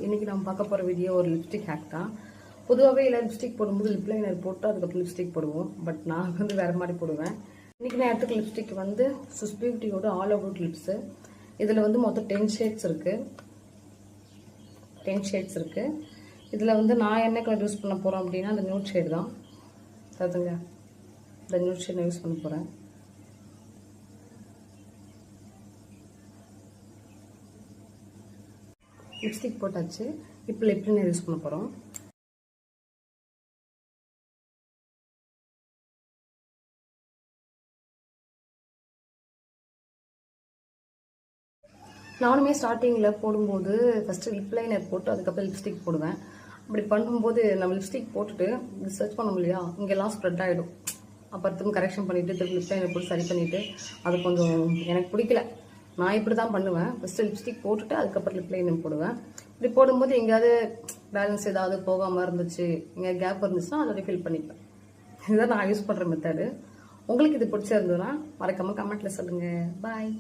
இன்னைக்கு நம்ம பார்க்க போகிற வீடியோ ஒரு லிப்ஸ்டிக் ஹேக் தான். பொதுவாகவே இல்லை லிப்ஸ்டிக் போடும்போது லிப் லைனர் போட்டு அதுக்கப்புறம் லிப்ஸ்டிக் போடுவோம். பட் நான் வேறு மாதிரி போடுவேன். இன்றைக்கி நான் எடுத்துக்க லிப்ஸ்டிக் ஸ்விஸ் பியூட்டியோட ஆல் அவுட் லிப்ஸு. இதில் மொத்தம் 10 ஷேட்ஸ் இருக்குது. இதில் நான் என்ன கலர் யூஸ் பண்ண போகிறேன் அப்படின்னா அந்த நியூட் ஷேட் தான். அதுங்க இந்த நியூட் ஷேட் நான் யூஸ் பண்ண போகிறேன். லிப்ஸ்டிக் போட்டாச்சு. இப்போ லிப் லைனர் யூஸ் பண்ண போகிறோம். நானுமே ஸ்டார்டிங்கில் போடும்போது ஃபஸ்ட்டு லிப் லைனர் போட்டு அதுக்கப்புறம் லிப்ஸ்டிக் போடுவேன். அப்படி பண்ணும்போது நம்ம லிப்ஸ்டிக் போட்டுட்டு சர்ச் பண்ணோம் இல்லையா, இங்கெல்லாம் ஸ்ப்ரெட் ஆகிடும். அப்புறம் திரும்ப கரெக்ஷன் பண்ணிவிட்டு திரும்ப லிப் லைனர் போட்டு சரி பண்ணிவிட்டு அது கொஞ்சம் எனக்கு பிடிக்கல. நான் இப்படி தான் பண்ணுவேன். ஃபஸ்ட்டு லிப்ஸ்டிக் போட்டுட்டு அதுக்கப்புறம் லிப் லைனர் போடுவேன். இப்படி போடும்போது எங்கேயாவது பேலன்ஸ் ஏதாவது போகாமல் இருந்துச்சு, எங்கேயாவது கேப் இருந்துச்சுன்னா அதோட ஃபில் பண்ணிப்பேன். இதுதான் நான் யூஸ் பண்ணுற மெத்தடு. உங்களுக்கு இது பிடிச்சிருந்ததுன்னா மறக்காமல் கமெண்ட்டில் சொல்லுங்கள். பாய்.